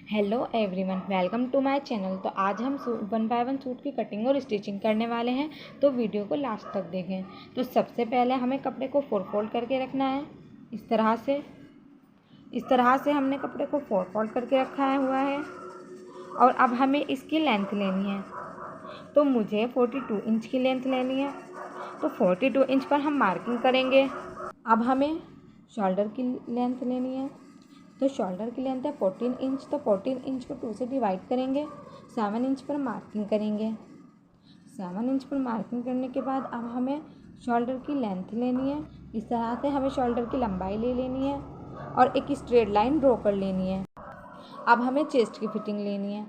Hello everyone, welcome to my channel. तो आज हम 1 बाय 1 सूट की कटिंग और स्टिचिंग करने वाले हैं, तो वीडियो को लास्ट तक देखें। तो सबसे पहले हमें कपड़े को 4 फोल्ड करके रखना है। इस तरह से हमने कपड़े को 4 फोल्ड करके रखा हुआ है। और अब हमें इसकी लेंथ लेनी है। तो मुझे 42 इंच की लेंथ लेनी है। तो 42 इंच पर हम मार्किंग करेंगे। अब हमें शोल्डर की लेंथ लेनी है। तो शोल्डर की लेंथ है 14 इंच। तो 14 इंच को 2 से डिवाइड करेंगे। 7 इंच पर मार्किंग करेंगे। 7 इंच पर मार्किंग करने के बाद अब हमें शोल्डर की लेंथ लेनी है। इस तरह से हमें शोल्डर की लंबाई ले लेनी है और एक स्ट्रेट लाइन ड्रॉ कर लेनी है। अब हमें चेस्ट की फिटिंग लेनी है।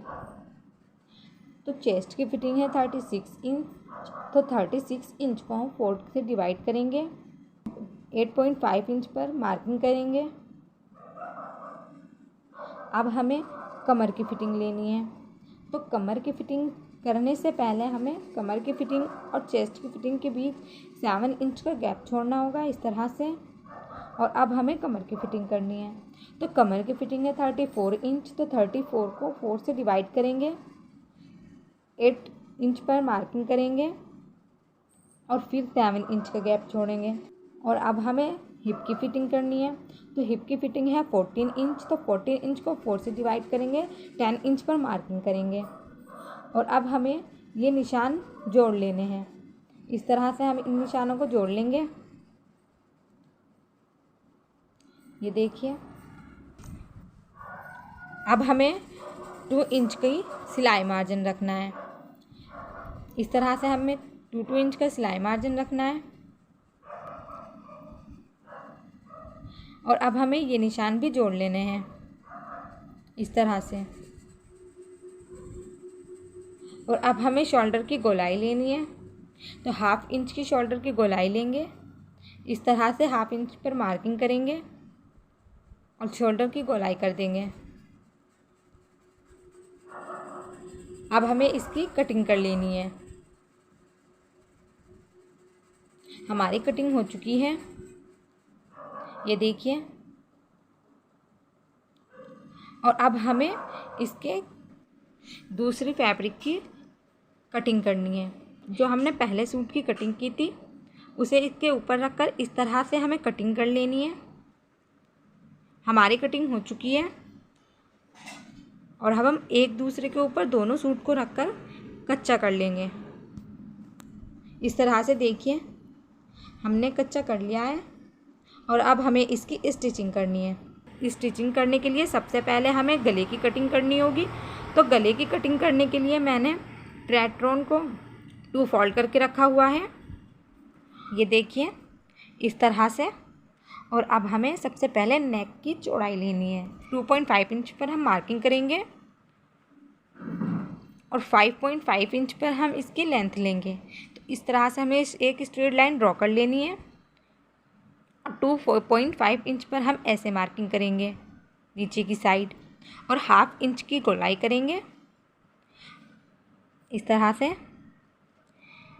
तो चेस्ट की फिटिंग है 36 इंच। तो 36 इंच को हम 4 से डिवाइड करेंगे। 8.5 इंच पर मार्किंग करेंगे। अब हमें कमर की फिटिंग लेनी है। तो कमर की फिटिंग करने से पहले हमें कमर की फिटिंग और चेस्ट की फिटिंग के बीच 7 इंच का गैप छोड़ना होगा, इस तरह से। और अब हमें कमर की फिटिंग करनी है। तो कमर की फिटिंग है 34 इंच। तो 34 को 4 से डिवाइड करेंगे। 8 इंच पर मार्किंग करेंगे और फिर 7 इंच का गैप छोड़ेंगे। और अब हमें हिप की फिटिंग करनी है। तो हिप की फिटिंग है 14 इंच। तो 14 इंच को 4 से डिवाइड करेंगे। 10 इंच पर मार्किंग करेंगे। और अब हमें ये निशान जोड़ लेने हैं। इस तरह से हम इन निशानों को जोड़ लेंगे। ये देखिए, अब हमें 2 इंच की सिलाई मार्जिन रखना है। इस तरह से हमें 2 इंच का सिलाई मार्जिन रखना है। और अब हमें ये निशान भी जोड़ लेने हैं, इस तरह से। और अब हमें शोल्डर की गोलाई लेनी है। तो 1/2 इंच की शोल्डर की गोलाई लेंगे। इस तरह से 1/2 इंच पर मार्किंग करेंगे और शोल्डर की गोलाई कर देंगे। अब हमें इसकी कटिंग कर लेनी है। हमारी कटिंग हो चुकी है, ये देखिए। और अब हमें इसके दूसरी फैब्रिक की कटिंग करनी है। जो हमने पहले सूट की कटिंग की थी उसे इसके ऊपर रखकर इस तरह से हमें कटिंग कर लेनी है। हमारी कटिंग हो चुकी है। और अब हम एक दूसरे के ऊपर दोनों सूट को रखकर कच्चा कर लेंगे। इस तरह से देखिए, हमने कच्चा कर लिया है। और अब हमें इसकी स्टिचिंग करनी है। स्टिचिंग करने के लिए सबसे पहले हमें गले की कटिंग करनी होगी। तो गले की कटिंग करने के लिए मैंने ट्रैट्रॉन को 2 फोल्ड करके रखा हुआ है, ये देखिए, इस तरह से। और अब हमें सबसे पहले नेक की चौड़ाई लेनी है। 2.5 इंच पर हम मार्किंग करेंगे और 5.5 इंच पर हम इसकी लेंथ लेंगे। तो इस तरह से हमें एक स्ट्रेट लाइन ड्रॉ कर लेनी है। 2.5 इंच पर हम ऐसे मार्किंग करेंगे नीचे की साइड। और 1/2 इंच की गोलाई करेंगे, इस तरह से।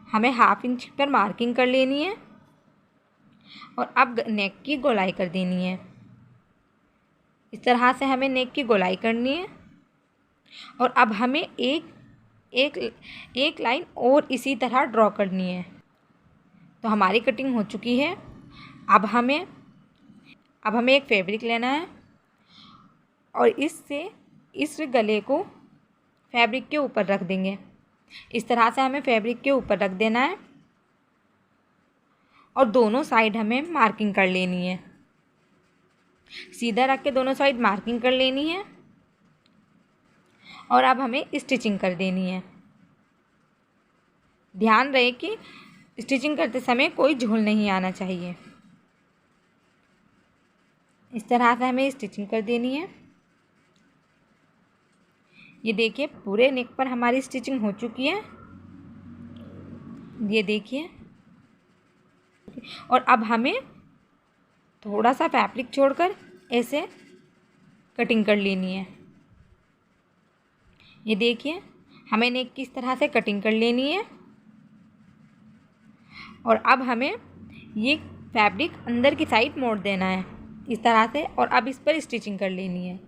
हमें 1/2 इंच पर मार्किंग कर लेनी है और अब नेक की गोलाई कर देनी है। इस तरह से हमें नेक की गोलाई करनी है। और अब हमें एक लाइन और इसी तरह ड्रॉ करनी है। तो हमारी कटिंग हो चुकी है। अब हमें एक फैब्रिक लेना है और इस गले को फैब्रिक के ऊपर रख देंगे। इस तरह से हमें फैब्रिक के ऊपर रख देना है और दोनों साइड हमें मार्किंग कर लेनी है। सीधा रख के दोनों साइड मार्किंग कर लेनी है। और अब हमें स्टिचिंग कर देनी है। ध्यान रहे कि स्टिचिंग करते समय कोई झोल नहीं आना चाहिए। इस तरह से हमें स्टिचिंग कर देनी है। ये देखिए, पूरे नेक पर हमारी स्टिचिंग हो चुकी है, ये देखिए। और अब हमें थोड़ा सा फैब्रिक छोड़कर ऐसे कटिंग कर लेनी है। ये देखिए, हमें नेक की इस तरह से कटिंग कर लेनी है। और अब हमें ये फैब्रिक अंदर की साइड मोड़ देना है, इस तरह से। और अब इस पर स्टिचिंग कर लेनी है।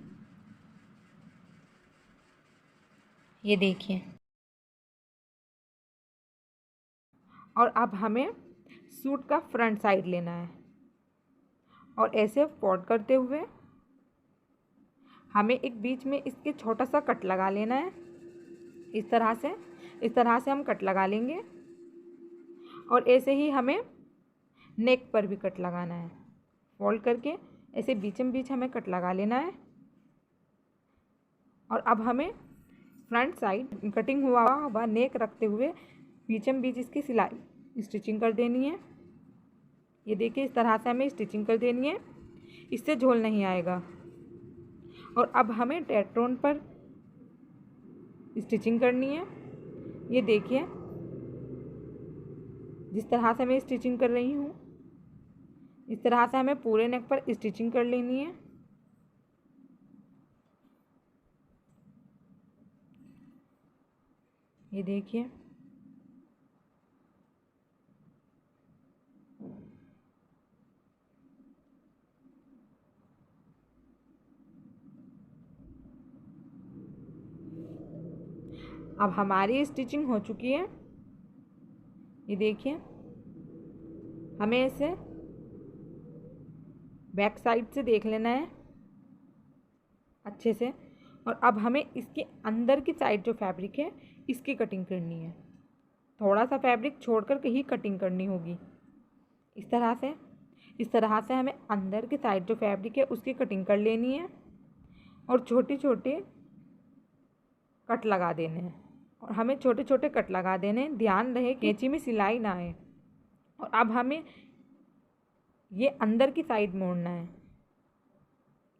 ये देखिए। और अब हमें सूट का फ्रंट साइड लेना है और ऐसे फोल्ड करते हुए हमें एक बीच में इसके छोटा सा कट लगा लेना है। इस तरह से हम कट लगा लेंगे और ऐसे ही हमें नेक पर भी कट लगाना है। फोल्ड करके ऐसे बीचम बीच हमें कट लगा लेना है। और अब हमें फ्रंट साइड कटिंग हुआ नेक रखते हुए बीचम बीच इसकी सिलाई स्टिचिंग कर देनी है। ये देखिए, इस तरह से हमें स्टिचिंग कर देनी है, इससे झोल नहीं आएगा। और अब हमें टेट्रोन पर स्टिचिंग करनी है। ये देखिए, जिस तरह से मैं स्टिचिंग कर रही हूँ इस तरह से हमें पूरे नेक पर स्टिचिंग कर लेनी है। ये देखिए, अब हमारी स्टिचिंग हो चुकी है। ये देखिए, हमें इसे बैक साइड से देख लेना है अच्छे से। और अब हमें इसके अंदर की साइड जो फैब्रिक है इसकी कटिंग करनी है। थोड़ा सा फैब्रिक छोड़कर कहीं कटिंग करनी होगी। इस तरह से हमें अंदर की साइड जो फैब्रिक है उसकी कटिंग कर लेनी है और छोटे छोटे कट लगा देने हैं। और हमें छोटे छोटे कट लगा देने हैं, ध्यान रहे कैंची में सिलाई ना आए। और अब हमें ये अंदर की साइड मोड़ना है।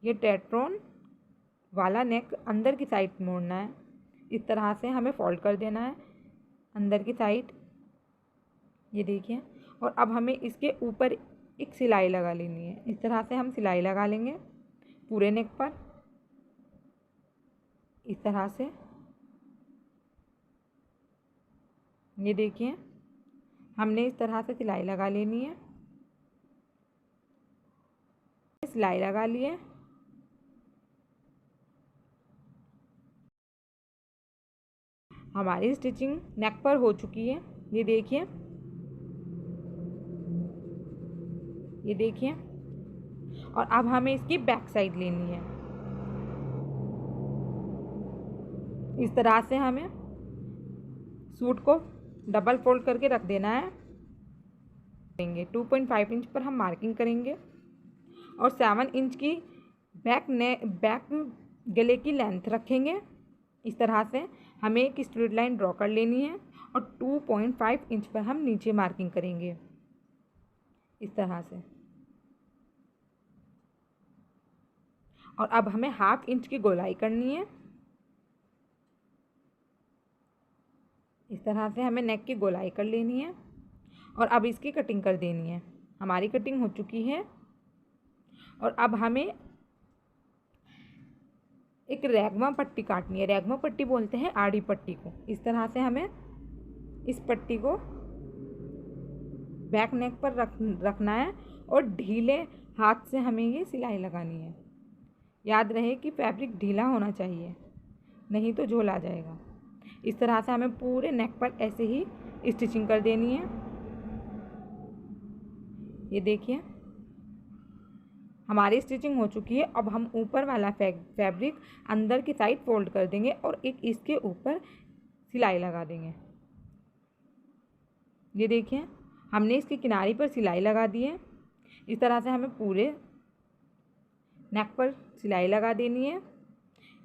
ये टेट्रोन वाला नेक अंदर की साइड मोड़ना है। इस तरह से हमें फोल्ड कर देना है अंदर की साइड। ये देखिए, और अब हमें इसके ऊपर एक सिलाई लगा लेनी है। इस तरह से हम सिलाई लगा लेंगे पूरे नेक पर। इस तरह से ये देखिए, हमने इस तरह से सिलाई लगा लेनी है। सिलाई लगा लिए। हमारी स्टिचिंग नेक पर हो चुकी है। ये देखिए, ये देखिए। और अब हमें इसकी बैक साइड लेनी है। इस तरह से हमें सूट को डबल फोल्ड करके रख देना है। 2.5 इंच पर हम मार्किंग करेंगे और 7 इंच की बैक गले की लेंथ रखेंगे। इस तरह से हमें एक स्ट्रेट लाइन ड्रॉ कर लेनी है और 2.5 इंच पर हम नीचे मार्किंग करेंगे इस तरह से। और अब हमें 1/2 इंच की गोलाई करनी है। इस तरह से हमें नेक की गोलाई कर लेनी है और अब इसकी कटिंग कर देनी है। हमारी कटिंग हो चुकी है। और अब हमें एक रैगमा पट्टी काटनी है। रैगमा पट्टी बोलते हैं आड़ी पट्टी को। इस तरह से हमें इस पट्टी को बैक नेक पर रखना है और ढीले हाथ से हमें ये सिलाई लगानी है। याद रहे कि फैब्रिक ढीला होना चाहिए, नहीं तो झोल आ जाएगा। इस तरह से हमें पूरे नेक पर ऐसे ही स्टिचिंग कर देनी है। ये देखिए, हमारी स्टिचिंग हो चुकी है। अब हम ऊपर वाला फैब्रिक अंदर की साइड फोल्ड कर देंगे और एक इसके ऊपर सिलाई लगा देंगे। ये देखिए, हमने इसकी किनारी पर सिलाई लगा दी है। इस तरह से हमें पूरे नेक पर सिलाई लगा देनी है।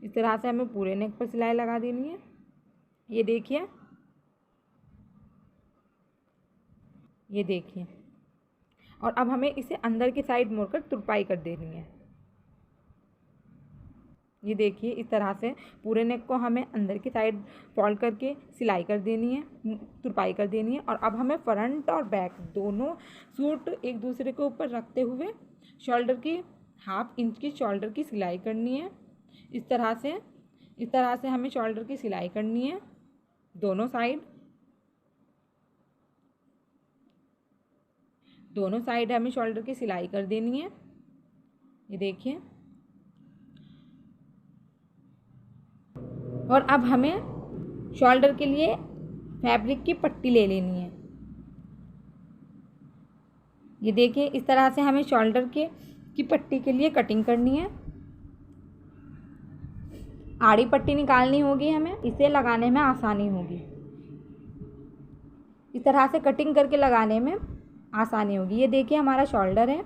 इस तरह से हमें पूरे नेक पर सिलाई लगा देनी है। ये देखिए, ये देखिए। और अब हमें इसे अंदर की साइड मोड़कर तुरपाई कर देनी है। ये देखिए, इस तरह से पूरे नेक को हमें अंदर की साइड फोल्ड करके सिलाई कर देनी है, तुरपाई कर देनी है। और अब हमें फ्रंट और बैक दोनों सूट एक दूसरे के ऊपर रखते हुए शोल्डर की 1/2 इंच की शोल्डर की सिलाई करनी है। इस तरह से हमें शोल्डर की सिलाई करनी है दोनों साइड हमें शोल्डर की सिलाई कर देनी है। ये देखिए, और अब हमें शोल्डर के लिए फैब्रिक की पट्टी ले लेनी है। ये देखिए, इस तरह से हमें शोल्डर के की पट्टी के लिए कटिंग करनी है। आड़ी पट्टी निकालनी होगी हमें, इसे लगाने में आसानी होगी। इस तरह से कटिंग करके लगाने में आसानी होगी। ये देखिए हमारा शोल्डर है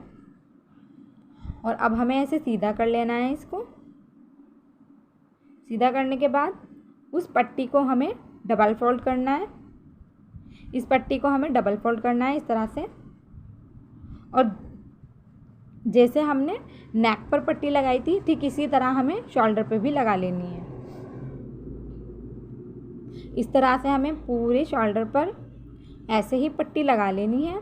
और अब हमें ऐसे सीधा कर लेना है। इसको सीधा करने के बाद उस पट्टी को हमें डबल फोल्ड करना है। इस पट्टी को हमें डबल फोल्ड करना है इस तरह से, और जैसे हमने नेक पर पट्टी लगाई थी ठीक इसी तरह हमें शोल्डर पे भी लगा लेनी है। इस तरह से हमें पूरे शोल्डर पर ऐसे ही पट्टी लगा लेनी है।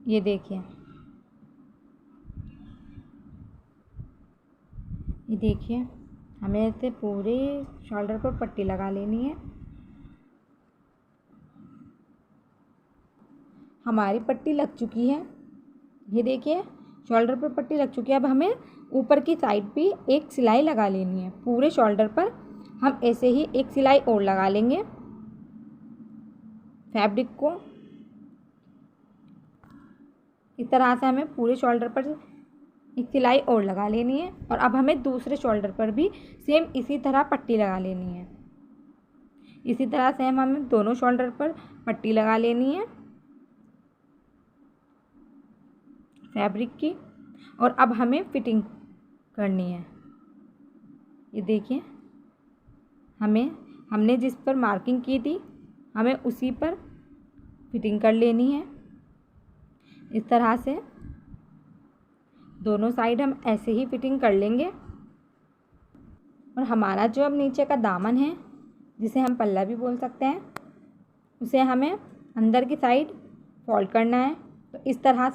ये देखिए, ये देखिए हमें ऐसे पूरे शोल्डर पर पट्टी लगा लेनी है। हमारी पट्टी लग चुकी है। ये देखिए शोल्डर पर पट्टी लग चुकी है। अब हमें ऊपर की साइड भी एक सिलाई लगा लेनी है। पूरे शोल्डर पर हम ऐसे ही एक सिलाई और लगा लेंगे। फैब्रिक को इस तरह से हमें पूरे शोल्डर पर एक सिलाई और लगा लेनी है, और अब हमें दूसरे शोल्डर पर भी सेम इसी तरह पट्टी लगा लेनी है। इसी तरह से हमें दोनों शोल्डर पर पट्टी लगा लेनी है फैब्रिक की, और अब हमें फिटिंग करनी है। ये देखिए हमने जिस पर मार्किंग की थी हमें उसी पर फिटिंग कर लेनी है। इस तरह से दोनों साइड हम ऐसे ही फिटिंग कर लेंगे। और हमारा जो अब नीचे का दामन है, जिसे हम पल्ला भी बोल सकते हैं, उसे हमें अंदर की साइड फोल्ड करना है। तो इस तरह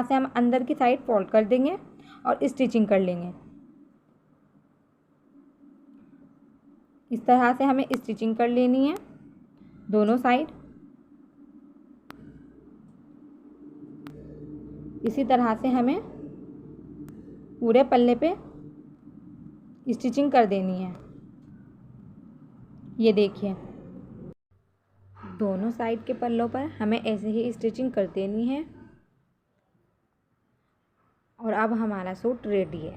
से हम अंदर की साइड फोल्ड कर देंगे और स्टिचिंग कर लेंगे। इस तरह से हमें स्टिचिंग कर लेनी है दोनों साइड। इसी तरह से हमें पूरे पल्ले पे स्टिचिंग कर देनी है। ये देखिए दोनों साइड के पल्लों पर हमें ऐसे ही स्टिचिंग कर देनी है, और अब हमारा सूट रेडी है।